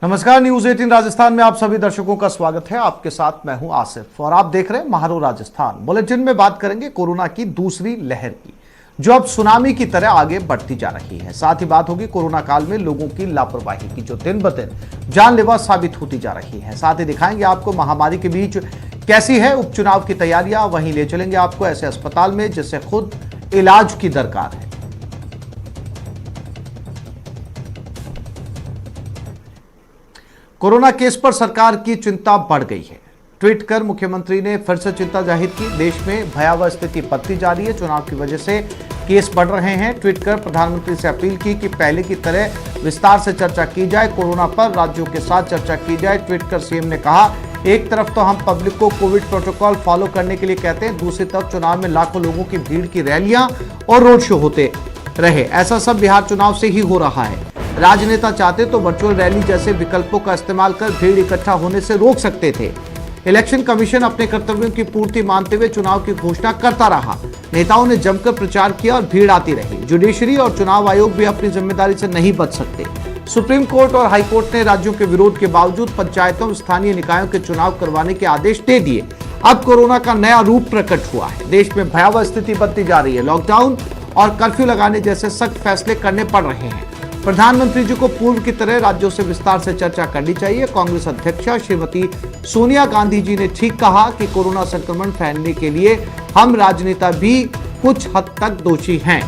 नमस्कार, न्यूज 18 राजस्थान में आप सभी दर्शकों का स्वागत है। आपके साथ मैं हूं आसिफ और आप देख रहे हैं महारो राजस्थान। बुलेटिन में बात करेंगे कोरोना की दूसरी लहर की, जो अब सुनामी की तरह आगे बढ़ती जा रही है। साथ ही बात होगी कोरोना काल में लोगों की लापरवाही की, जो दिन ब दिन जानलेवा साबित होती जा रही है। साथ ही दिखाएंगे आपको महामारी के बीच कैसी है उपचुनाव की तैयारियां। वहीं ले चलेंगे आपको ऐसे अस्पताल में जिससे खुद इलाज की दरकार है। कोरोना केस पर सरकार की चिंता बढ़ गई है। ट्वीट कर मुख्यमंत्री ने फिर से चिंता जाहिर की। देश में भयावह स्थिति बढ़ती जा रही है, चुनाव की वजह से केस बढ़ रहे हैं। ट्वीट कर प्रधानमंत्री से अपील की कि पहले की तरह विस्तार से चर्चा की जाए, कोरोना पर राज्यों के साथ चर्चा की जाए। ट्वीट कर सीएम ने कहा, एक तरफ तो हम पब्लिक को कोविड प्रोटोकॉल फॉलो करने के लिए कहते हैं, दूसरी तरफ चुनाव में लाखों लोगों की भीड़ की रैलियां और रोड शो होते रहे। ऐसा सब बिहार चुनाव से ही हो रहा है। राजनेता चाहते तो वर्चुअल रैली जैसे विकल्पों का इस्तेमाल कर भीड़ इकट्ठा होने से रोक सकते थे। इलेक्शन कमीशन अपने कर्तव्यों की पूर्ति मानते हुए चुनाव की घोषणा करता रहा। नेताओं ने जमकर प्रचार किया और भीड़ आती रही। जुडिशरी और चुनाव आयोग भी अपनी जिम्मेदारी से नहीं बच सकते। सुप्रीम कोर्ट और हाई कोर्ट ने राज्यों के विरोध के बावजूद पंचायतों और स्थानीय निकायों के चुनाव करवाने के आदेश दे दिए। अब कोरोना का नया रूप प्रकट हुआ है। देश में भयावह स्थिति बनती जा रही है। लॉकडाउन और कर्फ्यू लगाने जैसे सख्त फैसले करने पड़ रहे हैं। प्रधानमंत्री जी को पूर्व की तरह राज्यों से विस्तार से चर्चा करनी चाहिए। कांग्रेस अध्यक्षा श्रीमती सोनिया गांधी जी ने ठीक कहा कि कोरोना संक्रमण फैलने के लिए हम राजनेता भी कुछ हद तक दोषी हैं।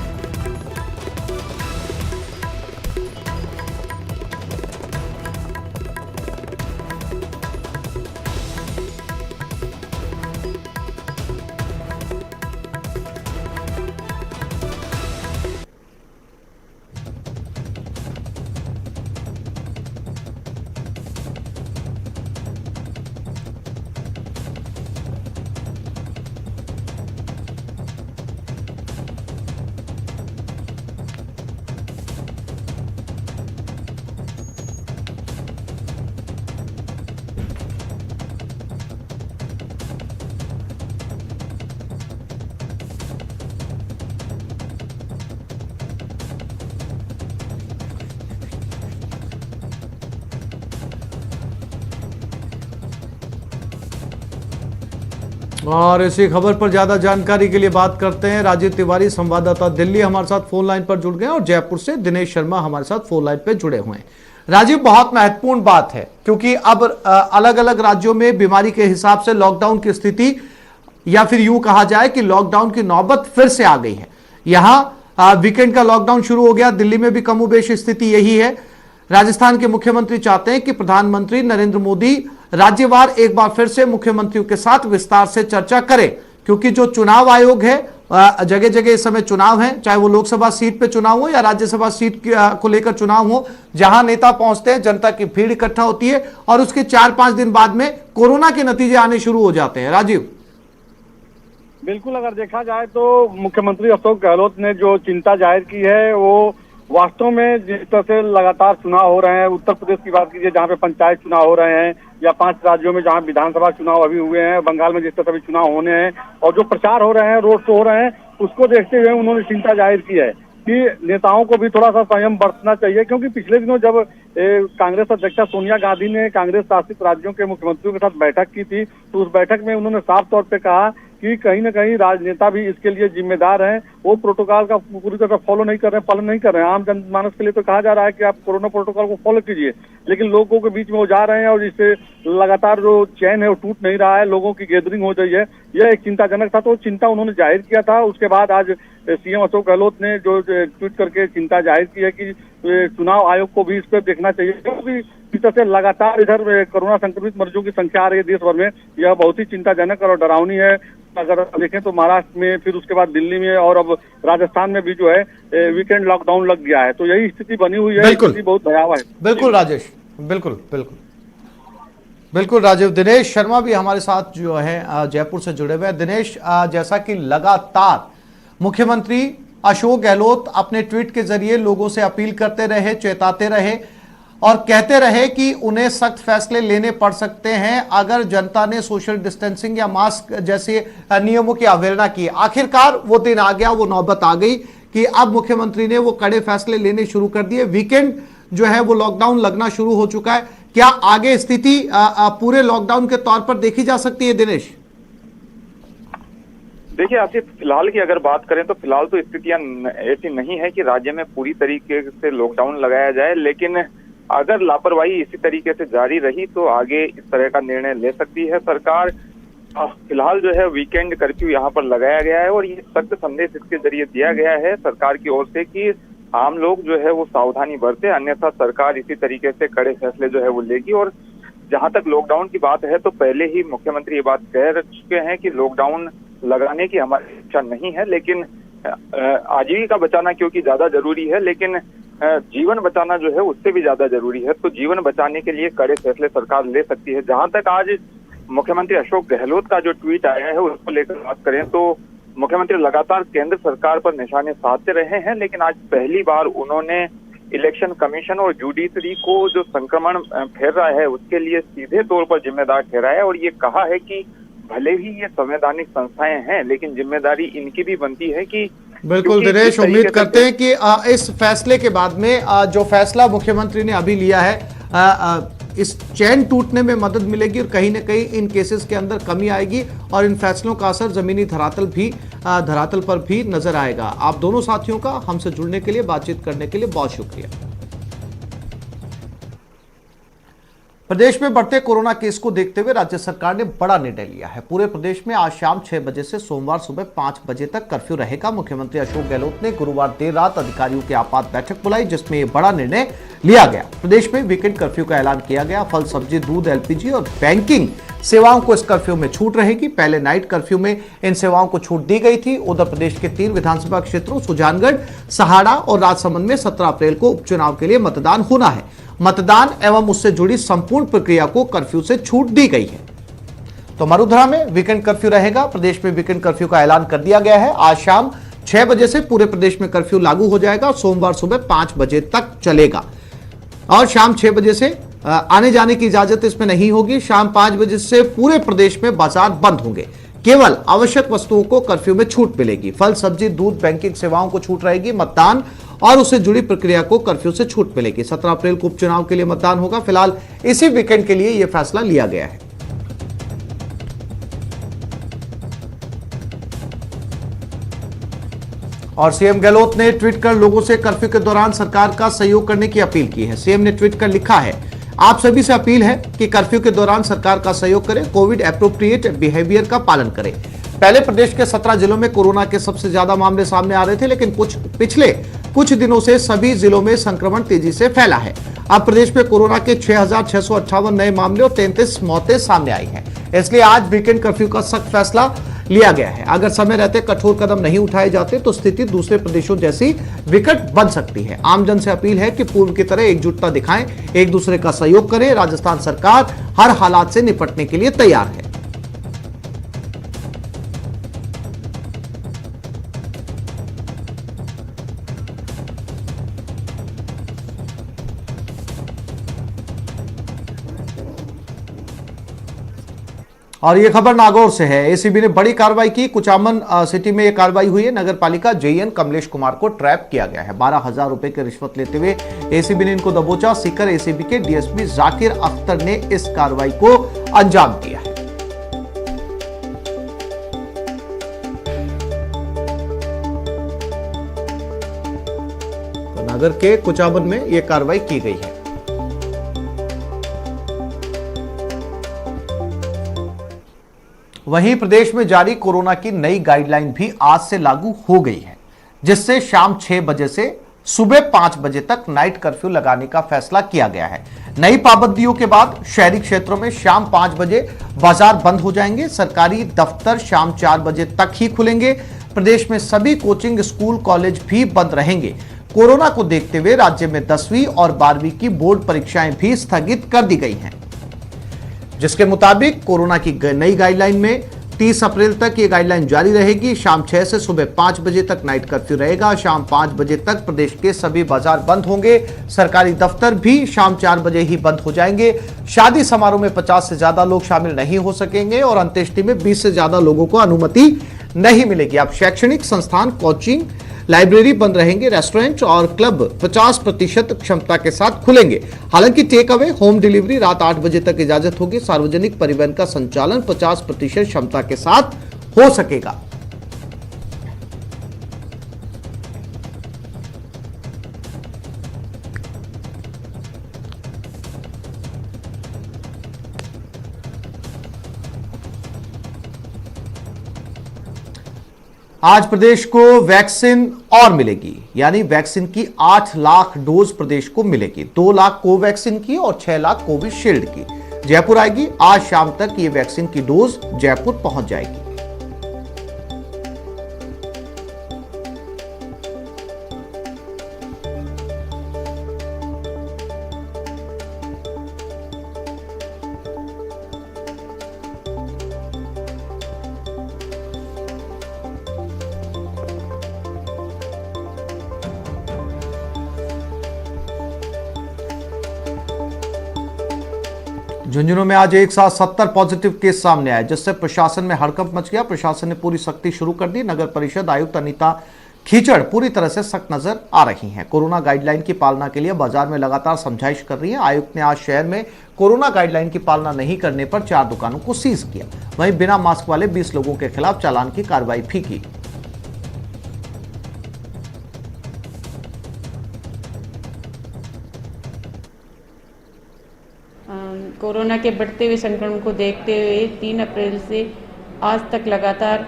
और इसी खबर पर ज्यादा जानकारी के लिए बात करते हैं। राजीव तिवारी संवाददाता दिल्ली हमारे साथ फोन लाइन पर जुड़ गए और जयपुर से दिनेश शर्मा हमारे साथ फोन लाइन पर जुड़े हुए हैं। राजीव, बहुत महत्वपूर्ण बात है क्योंकि अब अलग अलग राज्यों में बीमारी के हिसाब से लॉकडाउन की स्थिति, या फिर यूं कहा जाए कि लॉकडाउन की नौबत फिर से आ गई है। यहां वीकेंड का लॉकडाउन शुरू हो गया। दिल्ली में भी कमोबेश स्थिति यही है। राजस्थान के मुख्यमंत्री चाहते हैं कि प्रधानमंत्री नरेंद्र मोदी राज्यवार एक बार फिर से मुख्यमंत्रियों के साथ विस्तार से चर्चा करें, क्योंकि जो चुनाव आयोग है, जगह जगह इस समय चुनाव है, चाहे वो लोकसभा सीट पे चुनाव हो या राज्यसभा सीट को लेकर चुनाव हो। जहां नेता पहुंचते हैं, जनता की भीड़ इकट्ठा होती है और उसके 4-5 दिन बाद में कोरोना के नतीजे आने शुरू हो जाते हैं। राजीव, बिल्कुल, अगर देखा जाए तो मुख्यमंत्री अशोक गहलोत ने जो चिंता जाहिर की है वो वास्तव में जिस तरह से लगातार चुनाव हो रहे हैं, उत्तर प्रदेश की बात कीजिए जहां पे पंचायत चुनाव हो रहे हैं, या 5 राज्यों में जहां विधानसभा चुनाव अभी हुए हैं, बंगाल में जिस तरह से चुनाव होने हैं और जो प्रचार हो रहे हैं, रोड शो हो रहे हैं, उसको देखते हुए उन्होंने चिंता जाहिर की है कि नेताओं को भी थोड़ा सा संयम बरतना चाहिए। क्योंकि पिछले दिनों जब कांग्रेस अध्यक्षा सोनिया गांधी ने कांग्रेस शासित राज्यों के मुख्यमंत्रियों के साथ बैठक की थी, तो उस बैठक में उन्होंने साफ तौर पे कहा कि कहीं न कहीं राजनेता भी इसके लिए जिम्मेदार हैं। वो प्रोटोकॉल का पूरी तरह फॉलो नहीं कर रहे हैं, पालन नहीं कर रहे हैं। आम जनमानस के लिए तो कहा जा रहा है कि आप कोरोना प्रोटोकॉल को फॉलो कीजिए, लेकिन लोगों के बीच में वो जा रहे हैं और इससे लगातार जो चैन है वो टूट नहीं रहा है, लोगों की गैदरिंग हो रही है। यह एक चिंताजनक था, तो चिंता उन्होंने जाहिर किया था। उसके बाद आज सीएम अशोक गहलोत ने जो ट्वीट करके चिंता जाहिर की है कि चुनाव आयोग को भी इस पर देखना चाहिए, क्योंकि इस तरह से लगातार इधर कोरोना संक्रमित मरीजों की संख्या आ रही है देश भर में। यह बहुत ही चिंताजनक और डरावनी है। अगर देखें तो महाराष्ट्र में, फिर उसके बाद दिल्ली में और अब राजस्थान में भी जो है वीकेंड लॉकडाउन लग गया है। तो यही स्थिति बनी हुई है, स्थिति बहुत भयावह है। बिल्कुल राजेश, बिल्कुल बिल्कुल बिल्कुल राजीव। दिनेश शर्मा भी हमारे साथ जो है जयपुर से जुड़े हुए हैं। दिनेश, जैसा कि लगातार मुख्यमंत्री अशोक गहलोत अपने ट्वीट के जरिए लोगों से अपील करते रहे, चेताते रहे और कहते रहे कि उन्हें सख्त फैसले लेने पड़ सकते हैं अगर जनता ने सोशल डिस्टेंसिंग या मास्क जैसे नियमों की अवहेलना की। आखिरकार वो दिन आ गया, वो नौबत आ गई कि अब मुख्यमंत्री ने वो कड़े फैसले लेने शुरू कर दिए। वीकेंड जो है वो लॉकडाउन लगना शुरू हो चुका है। क्या आगे स्थिति पूरे लॉकडाउन के तौर पर देखी जा सकती है दिनेश? देखिए आसिफ, फिलहाल की अगर बात करें तो फिलहाल तो स्थितियां ऐसी नहीं है कि राज्य में पूरी तरीके से लॉकडाउन लगाया जाए, लेकिन अगर लापरवाही इसी तरीके से जारी रही तो आगे इस तरह का निर्णय ले सकती है सरकार। फिलहाल जो है वीकेंड कर्फ्यू यहाँ पर लगाया गया है और ये सख्त संदेश इसके जरिए दिया गया है सरकार की ओर से कि आम लोग जो है वो सावधानी बरते, अन्यथा सरकार इसी तरीके से कड़े फैसले जो है वो लेगी। और जहां तक लॉकडाउन की बात है तो पहले ही मुख्यमंत्री ये बात कह चुके हैं कि लॉकडाउन लगाने की हमारी इच्छा नहीं है, लेकिन आजीविका बचाना क्योंकि ज्यादा जरूरी है, लेकिन जीवन बचाना जो है उससे भी ज्यादा जरूरी है। तो जीवन बचाने के लिए कड़े फैसले सरकार ले सकती है। जहां तक आज मुख्यमंत्री अशोक गहलोत का जो ट्वीट आया है उसको लेकर बात करें तो मुख्यमंत्री लगातार केंद्र सरकार पर निशाने साधते रहे हैं, लेकिन आज पहली बार उन्होंने इलेक्शन कमीशन और जुडिशरी को जो संक्रमण फैल रहा है उसके लिए सीधे तौर पर जिम्मेदार ठहराया और ये कहा है कि भले ही ये संवैधानिक संस्थाएं हैं लेकिन जिम्मेदारी इनकी भी बनती है कि बिल्कुल दिनेश, उम्मीद करते हैं कि इस फैसले के बाद में जो फैसला मुख्यमंत्री ने अभी लिया है इस चैन टूटने में मदद मिलेगी और कहीं ना कहीं इन केसेस के अंदर कमी आएगी और इन फैसलों का असर जमीनी धरातल पर भी नजर आएगा। आप दोनों साथियों का हमसे जुड़ने के लिए, बातचीत करने के लिए बहुत शुक्रिया। प्रदेश में बढ़ते कोरोना केस को देखते हुए राज्य सरकार ने बड़ा निर्णय लिया है। पूरे प्रदेश में आज शाम 6 बजे से सोमवार सुबह 5 बजे तक कर्फ्यू रहेगा। मुख्यमंत्री अशोक गहलोत ने गुरुवार देर रात अधिकारियों की आपात बैठक बुलाई जिसमें यह बड़ा निर्णय लिया गया। प्रदेश में वीकेंड कर्फ्यू का ऐलान किया गया। फल, सब्जी, दूध, एलपीजी और बैंकिंग सेवाओं को इस कर्फ्यू में छूट रहेगी। पहले नाइट कर्फ्यू में इन सेवाओं को छूट दी गई थी। उधर प्रदेश के 3 विधानसभा क्षेत्रों सुजानगढ़, सहाड़ा और राजसमंद में 17 अप्रैल को उपचुनाव के लिए मतदान होना है। मतदान एवं उससे जुड़ी संपूर्ण प्रक्रिया को कर्फ्यू से छूट दी गई है। तो मरुधरा में वीकेंड कर्फ्यू रहेगा। प्रदेश में वीकेंड कर्फ्यू का ऐलान कर दिया गया है। आज शाम 6 बजे से पूरे प्रदेश में कर्फ्यू लागू हो जाएगा। सोमवार सुबह 5 बजे तक चलेगा और शाम 6 बजे से आने जाने की इजाजत इसमें नहीं होगी। शाम 5 बजे से पूरे प्रदेश में बाजार बंद होंगे। केवल आवश्यक वस्तुओं को कर्फ्यू में छूट मिलेगी। फल, सब्जी, दूध, बैंकिंग सेवाओं को छूट रहेगी। मतदान और उससे जुड़ी प्रक्रिया को कर्फ्यू से छूट मिलेगी। 17 अप्रैल को उपचुनाव के लिए मतदान होगा। फिलहाल इसी वीकेंड के लिए यह फैसला लिया गया है। और सीएम गहलोत ने ट्वीट कर लोगों से कर्फ्यू के दौरान सरकार का सहयोग करने की अपील की है। सीएम ने ट्वीट कर लिखा है, आप सभी से अपील है कि कर्फ्यू के दौरान सरकार का सहयोग करें, कोविड एप्रोप्रिएट बिहेवियर का पालन करें। पहले प्रदेश के 17 जिलों में कोरोना के सबसे ज्यादा मामले सामने आ रहे थे, लेकिन पिछले कुछ दिनों से सभी जिलों में संक्रमण तेजी से फैला है। अब प्रदेश में कोरोना के 6,658 नए मामले और 33 मौतें सामने आई हैं। इसलिए आज वीकेंड कर्फ्यू का सख्त फैसला लिया गया है। अगर समय रहते कठोर कदम नहीं उठाए जाते तो स्थिति दूसरे प्रदेशों जैसी विकट बन सकती है। आमजन से अपील है कि पूर्व की तरह एकजुटता दिखाएं, एक दूसरे का सहयोग करें। राजस्थान सरकार हर हालात से निपटने के लिए तैयार है। और ये खबर नागौर से है। एसीबी ने बड़ी कार्रवाई की। कुचामन सिटी में यह कार्रवाई हुई है। नगर पालिका जेईएन कमलेश कुमार को ट्रैप किया गया है। 12,000 रुपए की रिश्वत लेते हुए एसीबी ने इनको दबोचा। सीकर एसीबी के डीएसपी जाकिर अख्तर ने इस कार्रवाई को अंजाम दिया है। तो नगर के कुचामन में यह कार्रवाई की गई है। वहीं प्रदेश में जारी कोरोना की नई गाइडलाइन भी आज से लागू हो गई है, जिससे शाम 6 बजे से सुबह 5 बजे तक नाइट कर्फ्यू लगाने का फैसला किया गया है। नई पाबंदियों के बाद शहरी क्षेत्रों में शाम 5 बजे बाजार बंद हो जाएंगे। सरकारी दफ्तर शाम 4 बजे तक ही खुलेंगे। प्रदेश में सभी कोचिंग, स्कूल, कॉलेज भी बंद रहेंगे। कोरोना को देखते हुए राज्य में 10वीं और 12वीं की बोर्ड परीक्षाएं भी स्थगित कर दी गई हैं, जिसके मुताबिक कोरोना की नई गाइडलाइन में 30 अप्रैल तक ये गाइडलाइन जारी रहेगी। शाम 6 से सुबह 5 बजे तक नाइट कर्फ्यू रहेगा। शाम 5 बजे तक प्रदेश के सभी बाजार बंद होंगे। सरकारी दफ्तर भी शाम 4 बजे ही बंद हो जाएंगे। शादी समारोह में 50 से ज्यादा लोग शामिल नहीं हो सकेंगे और अंत्येष्टि में 20 से ज्यादा लोगों को अनुमति नहीं मिलेगी। अब शैक्षणिक संस्थान, कोचिंग लाइब्रेरी बंद रहेंगे, रेस्टोरेंट और क्लब 50% क्षमता के साथ खुलेंगे। हालांकि टेक अवे, होम डिलीवरी रात 8 बजे तक इजाजत होगी। सार्वजनिक परिवहन का संचालन 50% क्षमता के साथ हो सकेगा। आज प्रदेश को वैक्सीन और मिलेगी, यानी वैक्सीन की 8 लाख डोज प्रदेश को मिलेगी। 2 लाख कोवैक्सीन की और 6 लाख कोविशील्ड की जयपुर आएगी। आज शाम तक ये वैक्सीन की डोज जयपुर पहुंच जाएगी। झुंझुनू में आज एक साथ 70 पॉजिटिव केस सामने आए, जिससे प्रशासन में हड़कंप मच गया। प्रशासन ने पूरी सख्ती शुरू कर दी। नगर परिषद आयुक्त अनीता कीचड़ पूरी तरह से सख्त नजर आ रही हैं। कोरोना गाइडलाइन की पालना के लिए बाजार में लगातार समझाइश कर रही हैं। आयुक्त ने आज शहर में कोरोना गाइडलाइन की पालना नहीं करने पर 4 दुकानों को सीज किया। वहीं बिना मास्क वाले 20 लोगों के खिलाफ चालान की कार्रवाई भी की। कोरोना के बढ़ते हुए संक्रमण को देखते हुए 3 अप्रैल से आज तक लगातार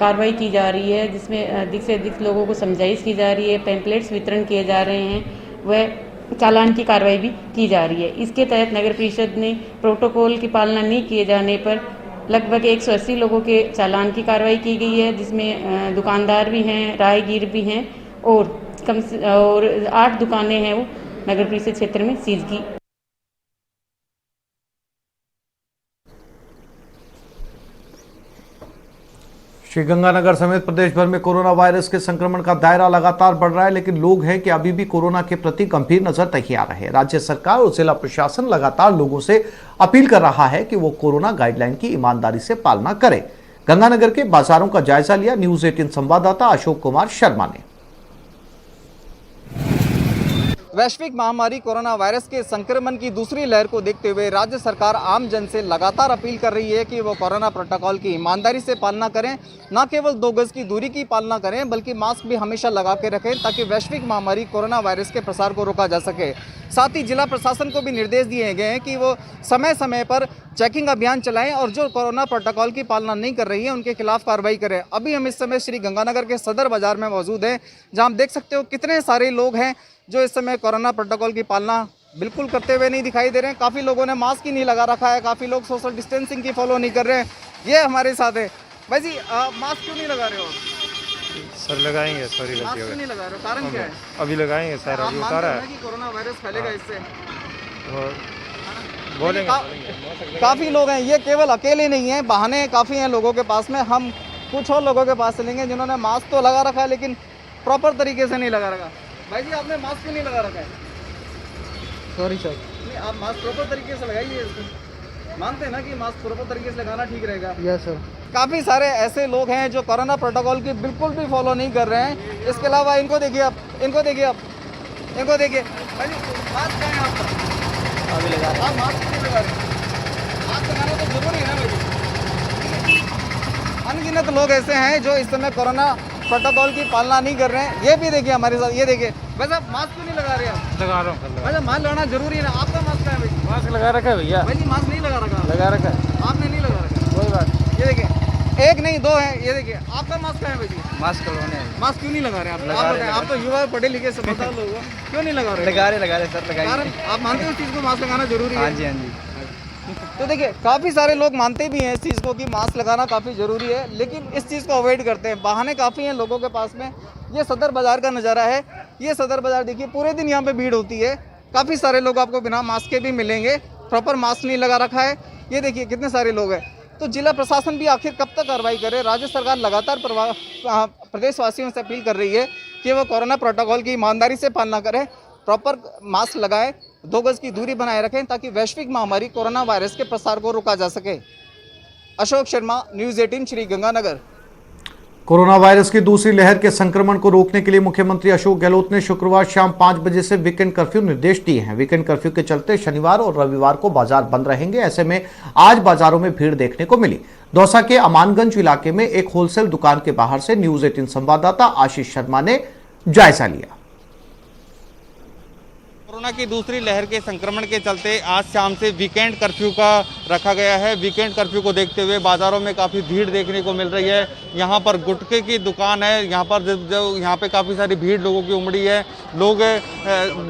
कार्रवाई की जा रही है, जिसमें अधिक से अधिक लोगों को समझाइश की जा रही है, पैम्पलेट्स वितरण किए जा रहे हैं, वह चालान की कार्रवाई भी की जा रही है। इसके तहत नगर परिषद ने प्रोटोकॉल की पालना नहीं किए जाने पर लगभग 180 लोगों के चालान की कार्रवाई की गई है, जिसमें दुकानदार भी हैं, राहगीर भी हैं और 8 दुकानें हैं वो नगर परिषद क्षेत्र में सीज की। श्रीगंगानगर समेत प्रदेश भर में कोरोना वायरस के संक्रमण का दायरा लगातार बढ़ रहा है, लेकिन लोग हैं कि अभी भी कोरोना के प्रति गंभीर नजर नहीं आ रहे। राज्य सरकार और जिला प्रशासन लगातार लोगों से अपील कर रहा है कि वो कोरोना गाइडलाइन की ईमानदारी से पालना करें। गंगानगर के बाजारों का जायजा लिया न्यूज 18 संवाददाता अशोक कुमार शर्मा ने। वैश्विक महामारी कोरोना वायरस के संक्रमण की दूसरी लहर को देखते हुए राज्य सरकार आम जन से लगातार अपील कर रही है कि वो कोरोना प्रोटोकॉल की ईमानदारी से पालना करें। न केवल 2 गज की दूरी की पालना करें, बल्कि मास्क भी हमेशा लगा के रखें, ताकि वैश्विक महामारी कोरोना वायरस के प्रसार को रोका जा सके। साथ ही जिला प्रशासन को भी निर्देश दिए गए हैं कि वो समय समय पर चेकिंग अभियान चलाएं और जो कोरोना प्रोटोकॉल की पालना नहीं कर रही है उनके खिलाफ कार्रवाई करें। अभी हम इस समय श्री गंगानगर के सदर बाजार में मौजूद हैं, जहां आप देख सकते हो कितने सारे लोग हैं जो इस समय कोरोना प्रोटोकॉल की पालना बिल्कुल करते हुए नहीं दिखाई दे रहे हैं। काफ़ी लोगों ने मास्क ही नहीं लगा रखा है, काफ़ी लोग सोशल डिस्टेंसिंग की फॉलो नहीं कर रहे हैं। ये हमारे साथ है। भाई जी, मास्क क्यों नहीं लगा रहे हो? सर लगाएंगे, सॉरी मास्क क्यों नहीं लगा रहे हो? कारण क्या है? अभी लगाएंगे सर, अभी उतारा है कि कोरोना वायरस फैलेगा इससे। और बोलेंगे काफ़ी लोग हैं, ये केवल अकेले नहीं हैं, बहाने काफ़ी हैं लोगों के पास में। हम कुछ और लोगों के पास चलेंगे जिन्होंने मास्क तो लगा रखा है लेकिन प्रॉपर तरीके से नहीं लगा रखा। भाई जी, आपने मास्क क्यों नहीं लगा रखा है? Sorry sir. नहीं, आप मास्क प्रॉपर तरीके से लगाइए। मानते हैं ना कि मास्क प्रॉपर तरीके से लगाना ठीक रहेगा? Yes sir. काफ़ी सारे ऐसे लोग हैं जो कोरोना प्रोटोकॉल की बिल्कुल भी फॉलो नहीं कर रहे हैं। इसके अलावा इनको देखिए आप, इनको देखिए आप, इनको देखिए। भाई जी, मास्क क्या है आपका? अभी लगा रहे हैं। आप मास्क नहीं लगा रहे? मास्क लगाना तो जरूरी है ना भाई। अनगिनत लोग ऐसे हैं जो इस समय कोरोना प्रोटोकॉल की पालना नहीं कर रहे हैं। ये भी देखिए हमारे साथ, ये देखिए। वैसे आप मास्क क्यों नहीं लगा रहे हैं? लगा रहा हूँ। वैसे मास्क लगाना जरूरी है ना? आपका मास्क है भाई? मास्क लगा रखा है भैया। भाई जी, मास्क नहीं लगा रखा? लगा रखा है। आपने नहीं लगा रखा? कोई बात। ये देखिए, एक नहीं 2 है। ये देखिए, आपका मास्क है भाई जी? मास्क करवाने मास्क क्यों नहीं लगा रहे आप? लगा आप रहे बताएं, आप तो युवा पढ़े लिखे समझदार लोग हो, क्यों नहीं लगा रहे? लगा रहे सर, लगाएंगे। कारण आप मानते हो इस चीज़ को मास्क लगाना जरूरी है? हाँ जी, हाँ जी। तो देखिए, काफ़ी सारे लोग मानते भी हैं इस चीज़ को कि मास्क लगाना काफ़ी ज़रूरी है, लेकिन इस चीज़ को अवॉइड करते हैं। बहाने काफ़ी हैं लोगों के पास में। ये सदर बाज़ार का नज़ारा है। ये सदर बाज़ार देखिए, पूरे दिन यहाँ पे भीड़ होती है। काफ़ी सारे लोग आपको बिना मास्क के भी मिलेंगे, प्रॉपर मास्क नहीं लगा रखा है। ये देखिए कितने सारे लोग हैं। तो जिला प्रशासन भी आखिर कब तक कार्रवाई करे? राज्य सरकार लगातार प्रदेशवासियों से अपील कर रही है कि वो कोरोना प्रोटोकॉल की ईमानदारी से पालना करें, प्रॉपर मास्क लगाएं, 2 गज की दूरी बनाए रखें, ताकि वैश्विक महामारी कोरोना वायरस के प्रसार को रोका जा सके। Ashok Sharma, news 18 Shri Ganganagar. Corona virus की दूसरी लहर के संक्रमण को रोकने के लिए मुख्यमंत्री अशोक गहलोत ने शुक्रवार शाम 5 बजे से वीकेंड कर्फ्यू निर्देश दिए हैं। वीकेंड कर्फ्यू के चलते शनिवार और रविवार को बाजार बंद रहेंगे। ऐसे में आज बाजारों में भीड़ देखने को मिली। दौसा के अमानगंज इलाके में एक होलसेल दुकान के बाहर से न्यूज 18 संवाददाता आशीष शर्मा ने जायजा लिया। कोरोना की दूसरी लहर के संक्रमण के चलते आज शाम से वीकेंड कर्फ्यू का रखा गया है। वीकेंड कर्फ्यू को देखते हुए बाजारों में काफ़ी भीड़ देखने को मिल रही है। यहाँ पर गुटखे की दुकान है, यहाँ पर जो यहाँ पे काफ़ी सारी भीड़ लोगों की उमड़ी है। लोग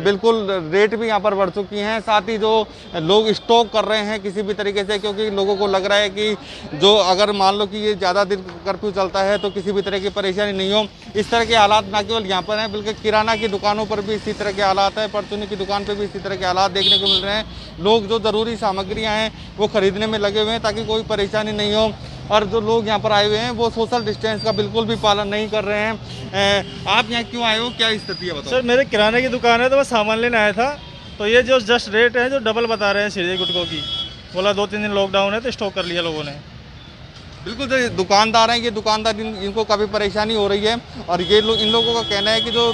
बिल्कुल रेट भी यहाँ पर बढ़ चुकी हैं। साथ ही जो लोग स्टॉक कर रहे हैं किसी भी तरीके से, क्योंकि लोगों को लग रहा है कि जो अगर मान लो कि ये ज़्यादा दिन कर्फ्यू चलता है तो किसी भी तरह की परेशानी नहीं हो। इस तरह के हालात न केवल यहाँ पर हैं बल्कि किराना की दुकानों पर भी इसी तरह के हालात है। परचूनी की दुकान पे भी इसी तरह के हालात देखने को मिल रहे हैं। लोग जो ज़रूरी सामग्रियां हैं वो खरीदने में लगे हुए हैं ताकि कोई परेशानी नहीं हो। और जो लोग यहाँ पर आए हुए हैं वो सोशल डिस्टेंस का बिल्कुल भी पालन नहीं कर रहे हैं। आप यहाँ क्यों आए हो, क्या स्थिति है बताओ? सर मेरे किराने की दुकान है तो मैं सामान लेने आया था, तो ये जो जस्ट रेट है जो डबल बता रहे हैं सीधे गुटकों की, बोला 2-3 दिन लॉकडाउन है तो स्टॉक कर लिया लोगों ने। बिल्कुल जो दुकानदार हैं ये दुकानदार इनको काफ़ी परेशानी हो रही है। और ये लोग, इन लोगों का कहना है कि जो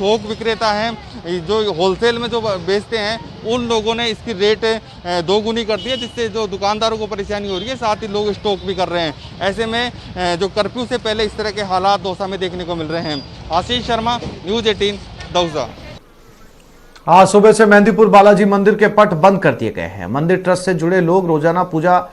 थोक विक्रेता हैं जो होलसेल में जो बेचते हैं उन लोगों ने इसकी रेट दोगुनी कर दी है, जिससे जो दुकानदारों को परेशानी हो रही है। साथ ही लोग स्टॉक भी कर रहे हैं। ऐसे में जो कर्फ्यू से पहले इस तरह के हालात दौसा में देखने को मिल रहे हैं। आशीष शर्मा, न्यूज़ 18 दौसा। आज सुबह से मेहंदीपुर बालाजी मंदिर के पट बंद कर दिए गए हैं। मंदिर ट्रस्ट से जुड़े लोग रोजाना पूजा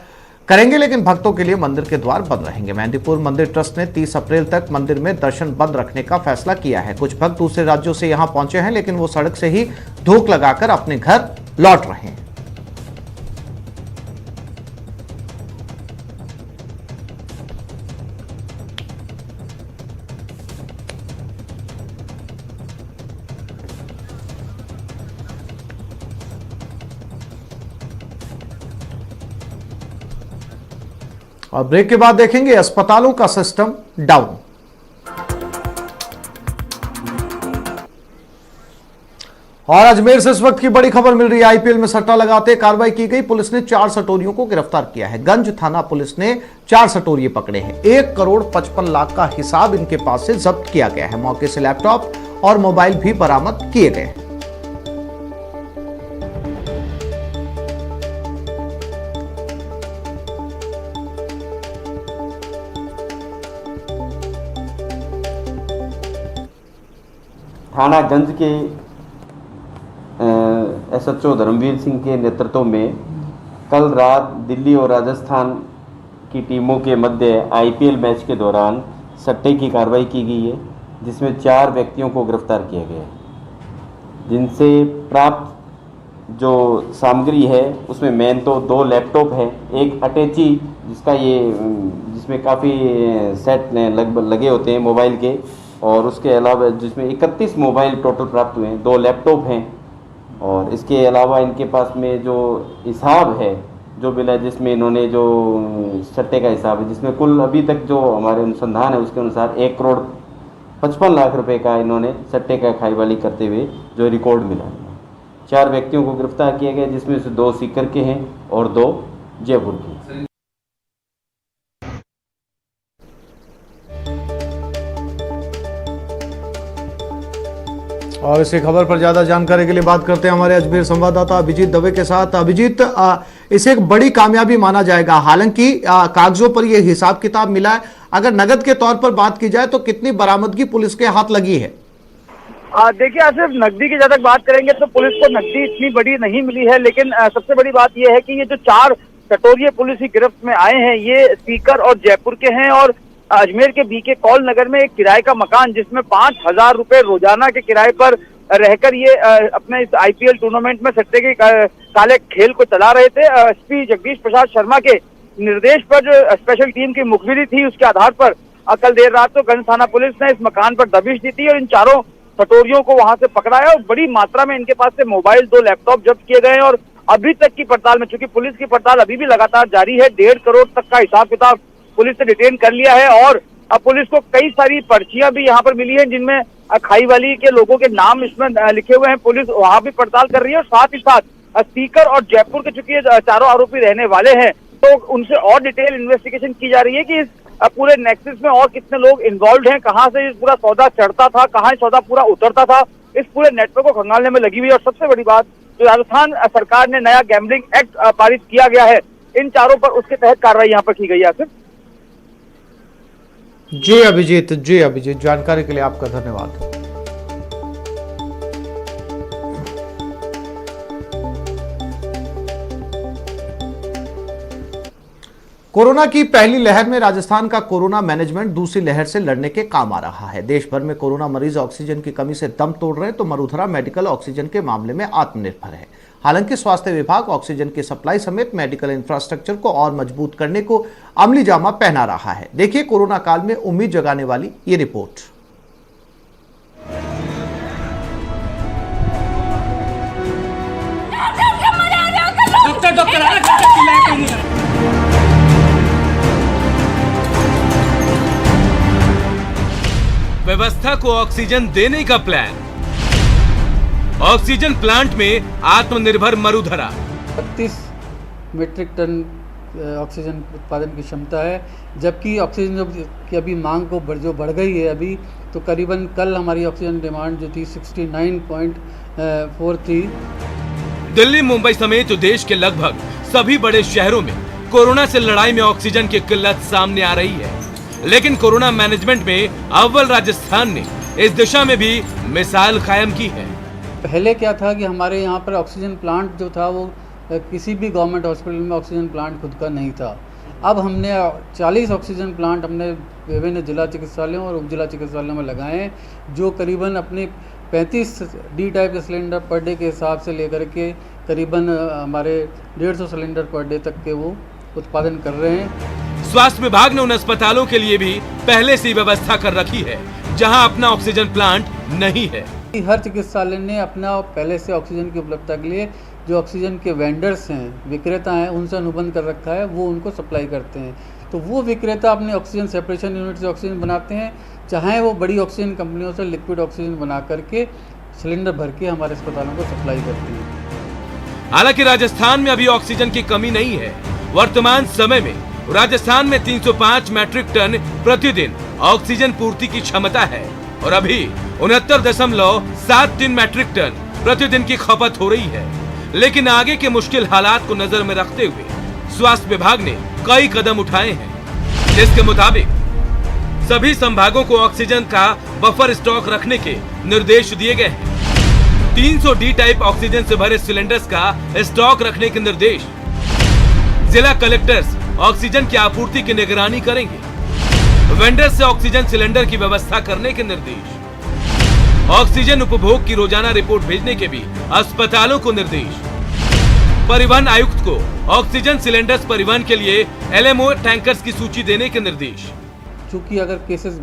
करेंगे, लेकिन भक्तों के लिए मंदिर के द्वार बंद रहेंगे। मेहंदीपुर मंदिर ट्रस्ट ने 30 अप्रैल तक मंदिर में दर्शन बंद रखने का फैसला किया है। कुछ भक्त दूसरे राज्यों से यहां पहुंचे हैं, लेकिन वो सड़क से ही धूप लगाकर अपने घर लौट रहे हैं। और ब्रेक के बाद देखेंगे अस्पतालों का सिस्टम डाउन। और अजमेर से इस वक्त की बड़ी खबर मिल रही है। आईपीएल में सट्टा लगाते कार्रवाई की गई। पुलिस ने 4 सटोरियों को गिरफ्तार किया है। गंज थाना पुलिस ने 4 सटोरिये पकड़े हैं। 1 करोड़ 55 लाख का हिसाब इनके पास से जब्त किया गया है। मौके से लैपटॉप और मोबाइल भी बरामद किए गए हैं। थाना गंज के एसएचओ धर्मवीर सिंह के नेतृत्व में कल रात दिल्ली और राजस्थान की टीमों के मध्य आईपीएल मैच के दौरान सट्टे की कार्रवाई की गई है, जिसमें 4 व्यक्तियों को गिरफ्तार किया गया है। जिनसे प्राप्त जो सामग्री है उसमें मेन तो 2 लैपटॉप है, एक अटैची जिसमें काफ़ी सेट लगभग लगे होते हैं मोबाइल के, और उसके अलावा जिसमें 31 मोबाइल टोटल प्राप्त हुए हैं, 2 लैपटॉप हैं। और इसके अलावा इनके पास में जो हिसाब है जो बिल है, जिसमें इन्होंने जो सट्टे का हिसाब है, जिसमें कुल अभी तक जो हमारे अनुसंधान है उसके अनुसार 1 करोड़ 55 लाख रुपए का इन्होंने सट्टे का खाईवाली करते हुए जो रिकॉर्ड मिला है। 4 व्यक्तियों को गिरफ्तार किया गया, जिसमें से 2 सीकर के हैं और 2 जयपुर के। और इसी खबर पर ज्यादा जानकारी के लिए बात करते हैं हमारे अजमेर संवाददाता अभिजीत दवे के साथ। अभिजीत, इसे एक बड़ी कामयाबी माना जाएगा। हालांकि कागजों पर यह हिसाब किताब मिला है, अगर नगद के तौर पर बात की जाए तो कितनी बरामदगी पुलिस के हाथ लगी है? देखिए, आज सिर्फ नकदी की ज्यादा बात करेंगे तो पुलिस को नकदी इतनी बड़ी नहीं मिली है, लेकिन सबसे बड़ी बात यह है कि ये जो 4 सटोरिये पुलिस की गिरफ्त में आए हैं ये सीकर और जयपुर के हैं। और अजमेर के बीके कॉल नगर में एक किराए का मकान, जिसमें 5,000 रुपए रोजाना के किराए पर रहकर ये अपने इस आईपीएल टूर्नामेंट में सट्टे के काले खेल को चला रहे थे। एसपी जगदीश प्रसाद शर्मा के निर्देश पर जो स्पेशल टीम की मुखबिरी थी उसके आधार पर कल देर रात को गंज थाना पुलिस ने इस मकान पर दबिश दी थी और इन 4 सटोरियों को वहां से पकड़ा है। और बड़ी मात्रा में इनके पास से मोबाइल, 2 लैपटॉप जब्त किए गए हैं। और अभी तक की पड़ताल में, चूंकि पुलिस की पड़ताल अभी भी लगातार जारी है, 1.5 करोड़ तक का हिसाब किताब पुलिस ने डिटेन कर लिया है। और अब पुलिस को कई सारी पर्चियां भी यहाँ पर मिली हैं जिनमें खाईवाली के लोगों के नाम इसमें लिखे हुए हैं। पुलिस वहां भी पड़ताल कर रही है और साथ ही साथ सीकर और जयपुर के चूंकि 4 आरोपी रहने वाले हैं तो उनसे और डिटेल इन्वेस्टिगेशन की जा रही है कि इस पूरे नेक्सस में और कितने लोग इन्वॉल्व हैं, कहाँ से ये पूरा सौदा चढ़ता था, कहाँ सौदा पूरा उतरता था, इस पूरे नेटवर्क को खंगालने में लगी हुई है। और सबसे बड़ी बात, जो राजस्थान सरकार ने नया गैम्बलिंग एक्ट पारित किया गया है, इन चारों पर उसके तहत कार्रवाई यहाँ पर की गई है। आसिफ जी अभिजीत, जानकारी के लिए आपका धन्यवाद। कोरोना की पहली लहर में राजस्थान का कोरोना मैनेजमेंट दूसरी लहर से लड़ने के काम आ रहा है। देश भर में कोरोना मरीज ऑक्सीजन की कमी से दम तोड़ रहे हैं, तो मरुधरा मेडिकल ऑक्सीजन के मामले में आत्मनिर्भर है। हालांकि स्वास्थ्य विभाग ऑक्सीजन की सप्लाई समेत मेडिकल इंफ्रास्ट्रक्चर को और मजबूत करने को अमली जामा पहना रहा है। देखिए कोरोना काल में उम्मीद जगाने वाली ये रिपोर्ट। व्यवस्था को ऑक्सीजन देने का प्लान। ऑक्सीजन प्लांट में आत्मनिर्भर मरुधरा। 32 मीट्रिक टन ऑक्सीजन उत्पादन की क्षमता है, जबकि ऑक्सीजन की अभी मांग को जो बढ़ गई है अभी, तो करीबन कल हमारी ऑक्सीजन डिमांड जो थी 69.43। दिल्ली, मुंबई समेत देश के लगभग सभी बड़े शहरों में कोरोना से लड़ाई में ऑक्सीजन की किल्लत सामने आ रही है, लेकिन कोरोना मैनेजमेंट में अव्वल राजस्थान ने इस दिशा में भी मिसाल कायम की है। पहले क्या था कि हमारे यहाँ पर ऑक्सीजन प्लांट जो था वो किसी भी गवर्नमेंट हॉस्पिटल में ऑक्सीजन प्लांट खुद का नहीं था। अब हमने 40 ऑक्सीजन प्लांट हमने विभिन्न जिला चिकित्सालयों और उप जिला चिकित्सालयों में लगाए हैं, जो करीबन अपने 35 D type cylinder per day के हिसाब से लेकर के करीबन हमारे 150 सिलेंडर पर डे तक के वो उत्पादन कर रहे हैं। स्वास्थ्य विभाग ने उन अस्पतालों के लिए भी पहले से व्यवस्था कर रखी है जहां अपना ऑक्सीजन प्लांट नहीं है। हर चिकित्सालय ने अपना पहले से ऑक्सीजन की उपलब्धता के लिए जो ऑक्सीजन के वेंडर्स हैं, विक्रेता हैं, उनसे अनुबंध कर रखा है, वो उनको सप्लाई करते हैं। तो वो विक्रेता अपने ऑक्सीजन सेपरेशन यूनिट से ऑक्सीजन बनाते हैं, चाहे वो बड़ी ऑक्सीजन कंपनियों से लिक्विड ऑक्सीजन बना करके सिलेंडर भर के हमारे अस्पतालों को सप्लाई करते हैं। हालांकि राजस्थान में अभी ऑक्सीजन की कमी नहीं है। वर्तमान समय में राजस्थान में 305 मैट्रिक टन प्रतिदिन ऑक्सीजन पूर्ति की क्षमता है और अभी 69.73 मैट्रिक टन प्रतिदिन की खपत हो रही है। लेकिन आगे के मुश्किल हालात को नजर में रखते हुए स्वास्थ्य विभाग ने कई कदम उठाए हैं, जिसके मुताबिक सभी संभागों को ऑक्सीजन का बफर स्टॉक रखने के निर्देश दिए गए हैं। 300 डी टाइप ऑक्सीजन से भरे सिलेंडर्स का स्टॉक रखने के निर्देश। जिला कलेक्टर्स ऑक्सीजन की आपूर्ति की निगरानी करेंगे। वेंडर से ऑक्सीजन सिलेंडर की व्यवस्था करने के निर्देश। ऑक्सीजन उपभोग की रोजाना रिपोर्ट भेजने के भी अस्पतालों को निर्देश। परिवहन आयुक्त को ऑक्सीजन सिलेंडर्स परिवहन के लिए LMO टैंकर्स की सूची देने के निर्देश। चूँकि अगर केसेस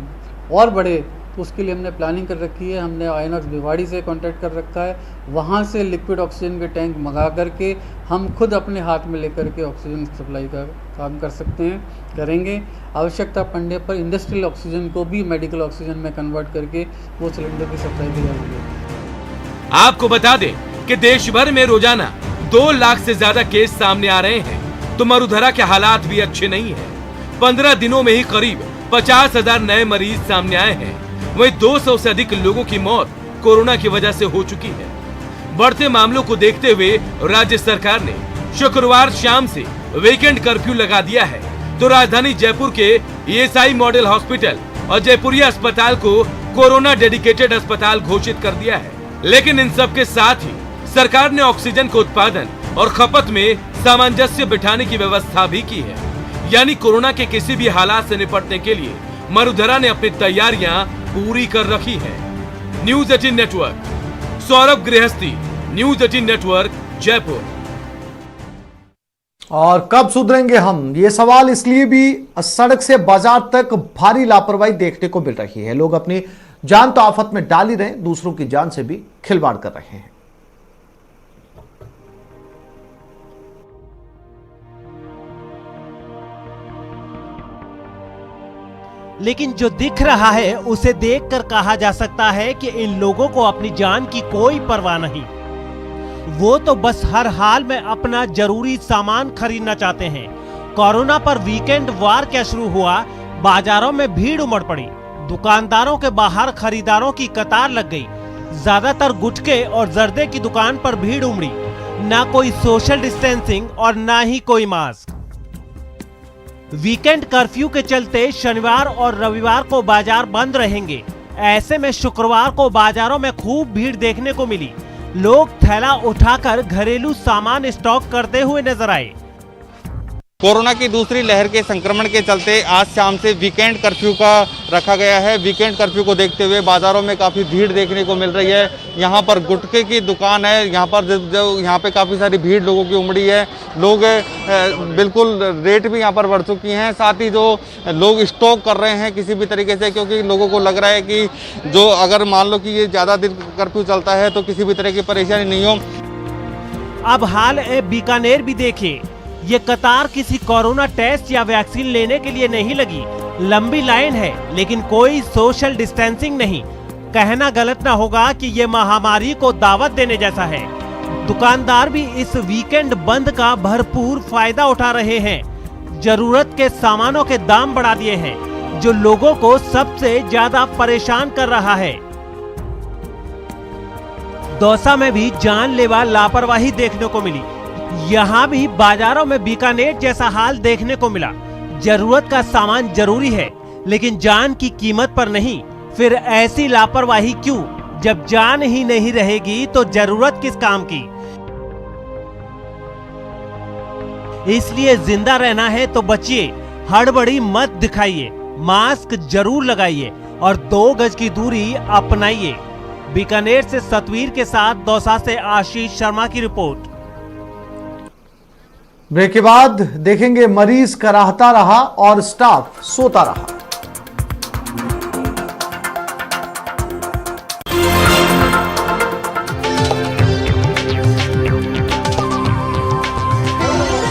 और बढ़े तो उसके लिए हमने प्लानिंग कर रखी है। हमने आईनॉक्स भिवाड़ी से कांटेक्ट कर रखा है, वहाँ से लिक्विड ऑक्सीजन के टैंक मंगा करके हम खुद अपने हाथ में लेकर के ऑक्सीजन सप्लाई का काम कर सकते हैं, करेंगे। आवश्यकता पड़ने पर इंडस्ट्रियल ऑक्सीजन को भी मेडिकल ऑक्सीजन में कन्वर्ट करके वो सिलेंडर की सप्लाई की जाएगी। आपको बता दें कि देश भर में रोजाना 2 लाख से ज्यादा केस सामने आ रहे हैं, तो मरुधरा के हालात भी अच्छे नहीं है। 15 दिनों में ही करीब 50,000 नए मरीज सामने आए हैं। वहीं 200 से अधिक लोगों की मौत कोरोना की वजह से हो चुकी है। बढ़ते मामलों को देखते हुए राज्य सरकार ने शुक्रवार शाम से वीकेंड कर्फ्यू लगा दिया है, तो राजधानी जयपुर के ESI मॉडल हॉस्पिटल और जयपुरिया अस्पताल को कोरोना डेडिकेटेड अस्पताल घोषित कर दिया है। लेकिन इन सब के साथ ही सरकार ने ऑक्सीजन के उत्पादन और खपत में सामंजस्य बिठाने की व्यवस्था भी की है। यानी कोरोना के किसी भी हालात से निपटने के लिए मरुधरा ने अपनी तैयारियां पूरी कर रखी है। न्यूज 18 नेटवर्क, सौरभ गृहस्थी, न्यूज 18 नेटवर्क, जयपुर। और कब सुधरेंगे हम, ये सवाल इसलिए भी सड़क से बाजार तक भारी लापरवाही देखने को मिल रही है। लोग अपनी जान तो आफत में डाल ही रहे, दूसरों की जान से भी खिलवाड़ कर रहे हैं। लेकिन जो दिख रहा है उसे देखकर कहा जा सकता है कि इन लोगों को अपनी जान की कोई परवाह नहीं। वो तो बस हर हाल में अपना जरूरी सामान खरीदना चाहते हैं। कोरोना पर वीकेंड वार क्या शुरू हुआ, बाजारों में भीड़ उमड़ पड़ी। दुकानदारों के बाहर खरीदारों की कतार लग गई। ज्यादातर गुटखे और जर्दे की दुकान पर भीड़ उमड़ी। ना कोई सोशल डिस्टेंसिंग और ना ही कोई मास्क। वीकेंड कर्फ्यू के चलते शनिवार और रविवार को बाजार बंद रहेंगे। ऐसे में शुक्रवार को बाजारों में खूब भीड़ देखने को मिली। लोग थैला उठाकर घरेलू सामान स्टॉक करते हुए नजर आए। कोरोना की दूसरी लहर के संक्रमण के चलते आज शाम से वीकेंड कर्फ्यू का रखा गया है। वीकेंड कर्फ्यू को देखते हुए बाजारों में काफ़ी भीड़ देखने को मिल रही है। यहाँ पर गुटखे की दुकान है, यहाँ पर यहाँ पे काफ़ी सारी भीड़ लोगों की उमड़ी है। लोग बिल्कुल रेट भी यहाँ पर बढ़ चुकी हैं। साथ ही जो लोग स्टॉक कर रहे हैं किसी भी तरीके से, क्योंकि लोगों को लग रहा है कि जो अगर मान लो कि ये ज़्यादा दिन कर्फ्यू चलता है तो किसी भी तरह की परेशानी नहीं हो। अब हाल बीकानेर भी देखिए, ये कतार किसी कोरोना टेस्ट या वैक्सीन लेने के लिए नहीं लगी। लंबी लाइन है लेकिन कोई सोशल डिस्टेंसिंग नहीं। कहना गलत ना होगा कि ये महामारी को दावत देने जैसा है। दुकानदार भी इस वीकेंड बंद का भरपूर फायदा उठा रहे हैं। जरूरत के सामानों के दाम बढ़ा दिए हैं, जो लोगों को सबसे ज्यादा परेशान कर रहा है। दौसा में भी जानलेवा लापरवाही देखने को मिली। यहाँ भी बाजारों में बीकानेर जैसा हाल देखने को मिला। जरूरत का सामान जरूरी है लेकिन जान की कीमत पर नहीं। फिर ऐसी लापरवाही क्यों? जब जान ही नहीं रहेगी तो जरूरत किस काम की? इसलिए जिंदा रहना है तो बचिए, हड़बड़ी मत दिखाइए, मास्क जरूर लगाइए और 2 गज की दूरी अपनाइए। बीकानेर से सतवीर के साथ दौसा से आशीष शर्मा की रिपोर्ट। ब्रेक के बाद देखेंगे, मरीज कराहता रहा और स्टाफ सोता रहा।